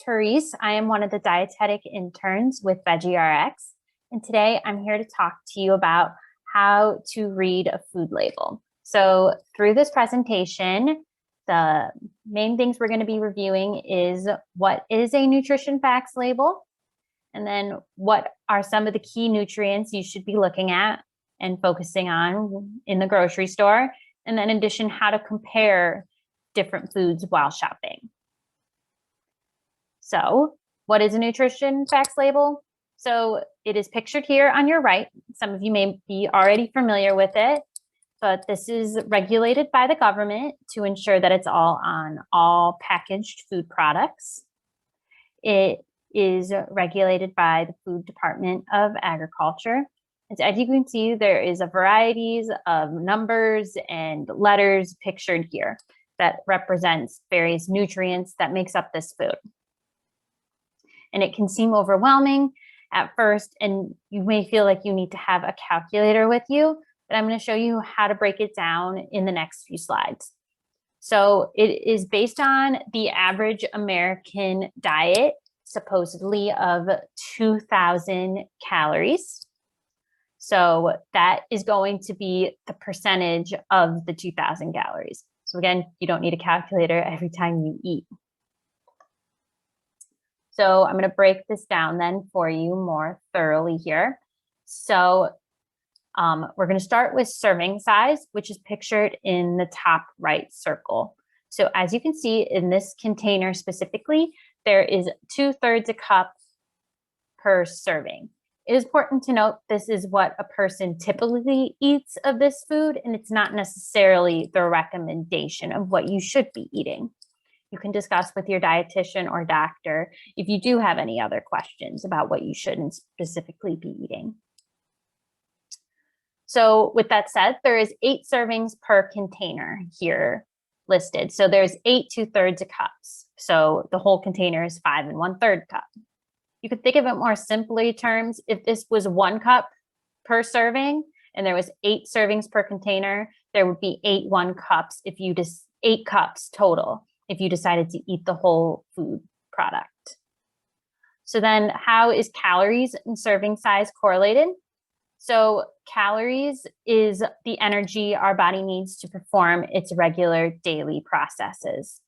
Therese. I am one of the dietetic interns with VeggieRx, and today I'm here to talk to you about how to read a food label. So through this presentation, the main things we're going to be reviewing is what is a nutrition facts label, and then what are some of the key nutrients you should be looking at and focusing on in the grocery store, and then in addition, how to compare different foods while shopping. So what is a nutrition facts label? So it is pictured here on your right. Some of you may be already familiar with it, but this is regulated by the government to ensure that it's all on all packaged food products. It is regulated by the Food Department of Agriculture. And as you can see, there is a varieties of numbers and letters pictured here that represents various nutrients that makes up this food. And it can seem overwhelming at first, and you may feel like you need to have a calculator with you, but I'm going to show you how to break it down in the next few slides. So it is based on the average American diet, supposedly of 2,000 calories. So that is going to be the percentage of the 2,000 calories. So again, you don't need a calculator every time you eat. So I'm going to break this down then for you more thoroughly here. So we're going to start with serving size, which is pictured in the top right circle. So as you can see in this container specifically, there is 2/3 a cup per serving. It is important to note this is what a person typically eats of this food, and it's not necessarily the recommendation of what you should be eating. You can discuss with your dietitian or doctor if you do have any other questions about what you shouldn't specifically be eating. So with that said, there is 8 servings per container here listed. So there's 8 2/3 cups. So the whole container is 5 1/3 cup. You could think of it more simply terms. If this was 1 cup per serving and there was 8 servings per container, there would be 8 1 cups if you just 8 cups total if you decided to eat the whole food product. So then how is calories and serving size correlated? So calories is the energy our body needs to perform its regular daily processes.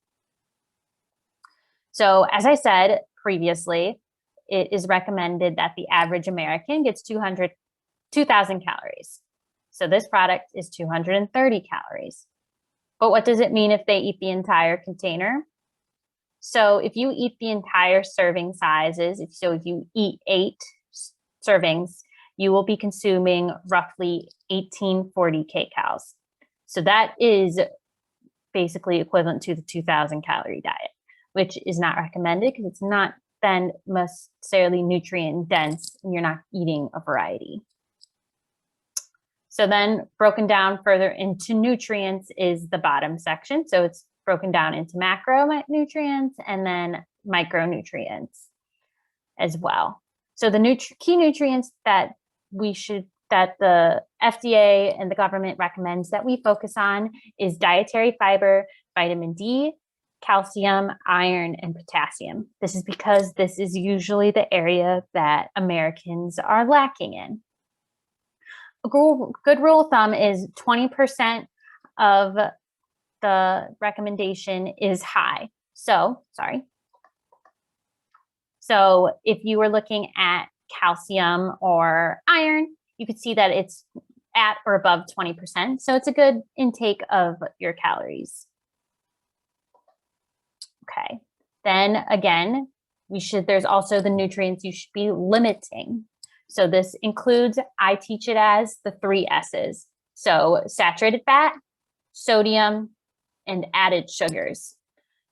So as I said previously, it is recommended that the average American gets 2,000 calories. So this product is 230 calories. But what does it mean if they eat the entire container? So if you eat the entire serving sizes, if you eat 8 servings, you will be consuming roughly 1840 kcals. So that is basically equivalent to the 2,000 calorie diet, which is not recommended because it's not then necessarily nutrient dense and you're not eating a variety. So then broken down further into nutrients is the bottom section. So it's broken down into macronutrients and then micronutrients as well. So the key nutrients that the FDA and the government recommends that we focus on is dietary fiber, vitamin D, calcium, iron, and potassium. This is because this is usually the area that Americans are lacking in. A good rule of thumb is 20% of the recommendation is high. So if you were looking at calcium or iron, you could see that it's at or above 20%. So it's a good intake of your calories. Okay, then again, there's also the nutrients you should be limiting. So this includes, I teach it as the 3 S's. So saturated fat, sodium, and added sugars.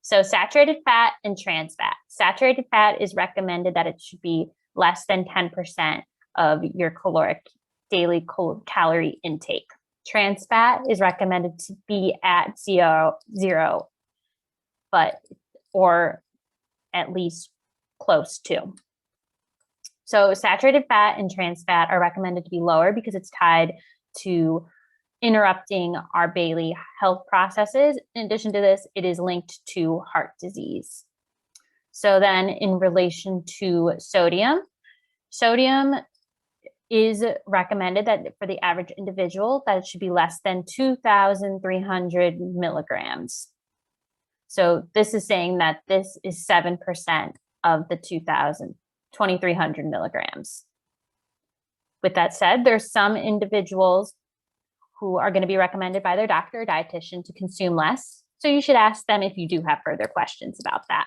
So saturated fat and trans fat. Saturated fat is recommended that it should be less than 10% of your daily calorie intake. Trans fat is recommended to be at zero, or at least close to. So saturated fat and trans fat are recommended to be lower because it's tied to interrupting our daily health processes. In addition to this, it is linked to heart disease. So then in relation to sodium, sodium is recommended that for the average individual that it should be less than 2,300 milligrams. So this is saying that this is 7% of the 2,300 milligrams. With that said, there's some individuals who are going to be recommended by their doctor or dietitian to consume less. So you should ask them if you do have further questions about that.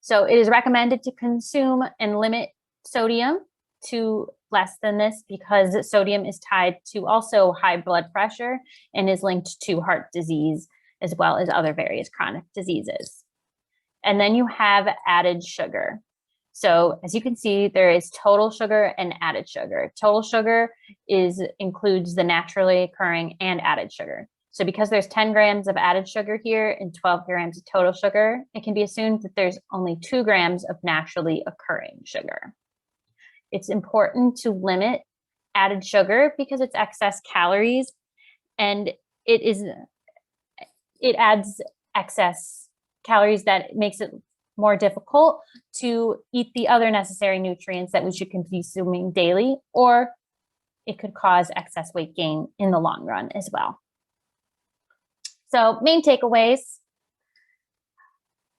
So it is recommended to consume and limit sodium to less than this because sodium is tied to also high blood pressure and is linked to heart disease as well as other various chronic diseases. And then you have added sugar. So as you can see, there is total sugar and added sugar. Total sugar includes the naturally occurring and added sugar. So because there's 10 grams of added sugar here and 12 grams of total sugar, it can be assumed that there's only 2 grams of naturally occurring sugar. It's important to limit added sugar because it's excess calories and it adds excess calories that makes it more difficult to eat the other necessary nutrients that we should be consuming daily, or it could cause excess weight gain in the long run as well. So main takeaways,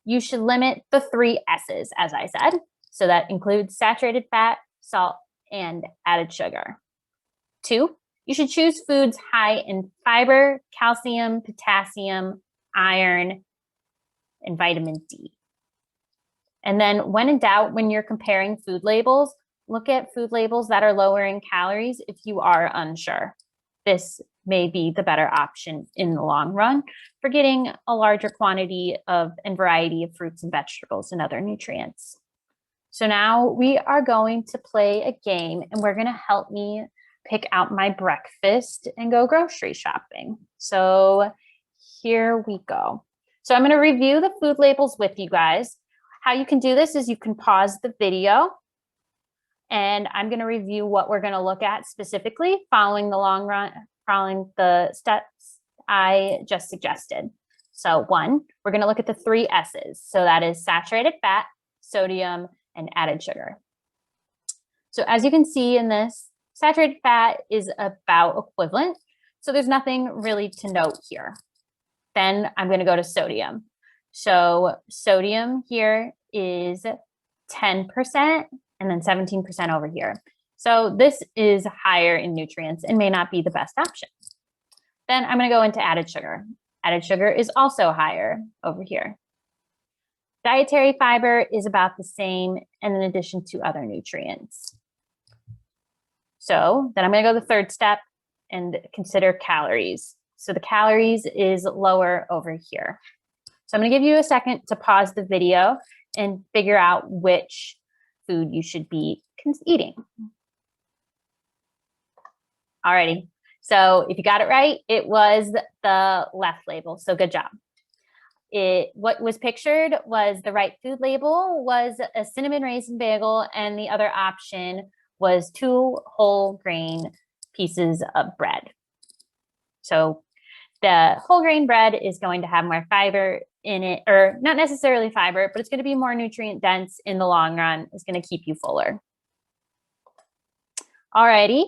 you should limit the 3 S's, as I said. So that includes saturated fat, salt, and added sugar. 2, you should choose foods high in fiber, calcium, potassium, iron, and vitamin D. And then when in doubt, when you're comparing food labels, look at food labels that are lower in calories if you are unsure. This may be the better option in the long run for getting a larger quantity of and variety of fruits and vegetables and other nutrients. So now we are going to play a game and we're going to help me pick out my breakfast and go grocery shopping. So here we go. So I'm going to review the food labels with you guys. How you can do this is you can pause the video and I'm going to review what we're going to look at specifically following the steps I just suggested. So 1, we're going to look at the 3 S's. So that is saturated fat, sodium, and added sugar. So as you can see in this, saturated fat is about equivalent. So there's nothing really to note here. Then I'm going to go to sodium. So sodium here is 10% and then 17% over here. So this is higher in nutrients and may not be the best option. Then I'm going to go into added sugar. Added sugar is also higher over here. Dietary fiber is about the same and in addition to other nutrients. So then I'm going to go to the 3rd step and consider calories. So the calories is lower over here. So I'm going to give you a second to pause the video and figure out which food you should be eating. Alrighty. So if you got it right, it was the left label. So good job. What was pictured was the right food label was a cinnamon raisin bagel, and the other option was 2 whole grain pieces of bread. So the whole grain bread is going to have more fiber in it, or not necessarily fiber, but it's going to be more nutrient dense in the long run. It's going to keep you fuller. Alrighty,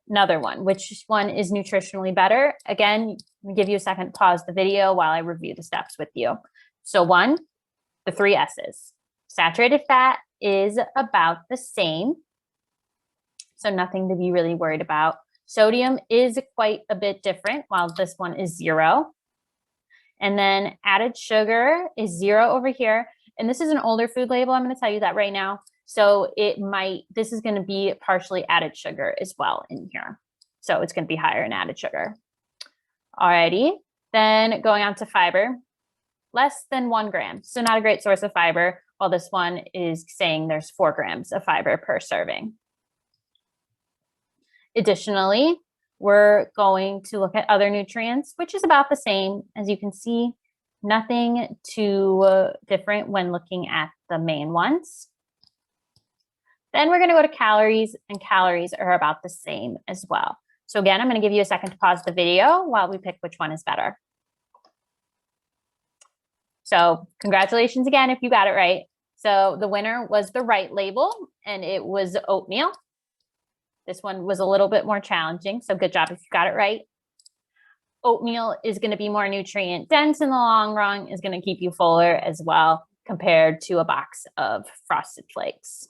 another one. Which one is nutritionally better? Again, I'll give you a second to pause the video while I review the steps with you. So 1, the 3 S's. Saturated fat is about the same. So nothing to be really worried about. Sodium is quite a bit different, while this one is 0. And then added sugar is 0 over here. And this is an older food label. I'm going to tell you that right now. So this is going to be partially added sugar as well in here. So it's going to be higher in added sugar. Alrighty. Then going on to fiber, less than 1 gram. So not a great source of fiber, while this one is saying there's 4 grams of fiber per serving. Additionally, we're going to look at other nutrients, which is about the same. As you can see, nothing too different when looking at the main ones. Then we're going to go to calories, and calories are about the same as well. So again, I'm going to give you a second to pause the video while we pick which one is better. So congratulations again if you got it right. So the winner was the right label, and it was oatmeal. This one was a little bit more challenging, so good job if you got it right. Oatmeal is going to be more nutrient dense in the long run, is going to keep you fuller as well compared to a box of Frosted Flakes.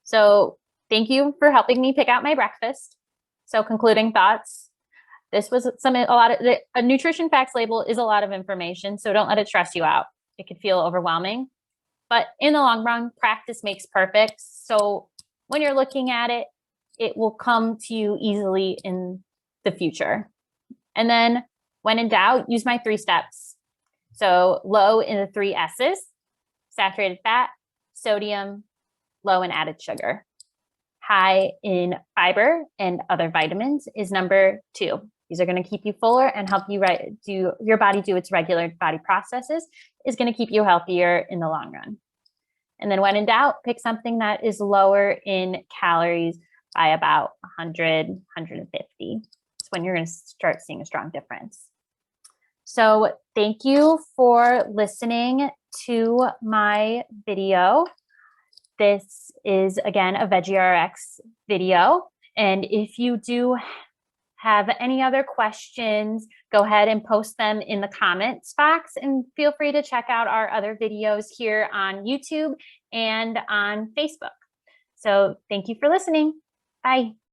So thank you for helping me pick out my breakfast. So concluding thoughts. This was a nutrition facts label is a lot of information, so don't let it stress you out. It could feel overwhelming, but in the long run, practice makes perfect. So when you're looking at it, it will come to you easily in the future. And then when in doubt, use my 3 steps. So low in the 3 S's, saturated fat, sodium, low in added sugar. High in fiber and other vitamins is number 2. These are going to keep you fuller and help you do your body do its regular body processes, is going to keep you healthier in the long run. And then when in doubt, pick something that is lower in calories by about 100, 150. That's when you're going to start seeing a strong difference. So thank you for listening to my video. This is, again, a VeggieRx video. And if you do have any other questions, go ahead and post them in the comments box, and feel free to check out our other videos here on YouTube and on Facebook. So thank you for listening. Bye.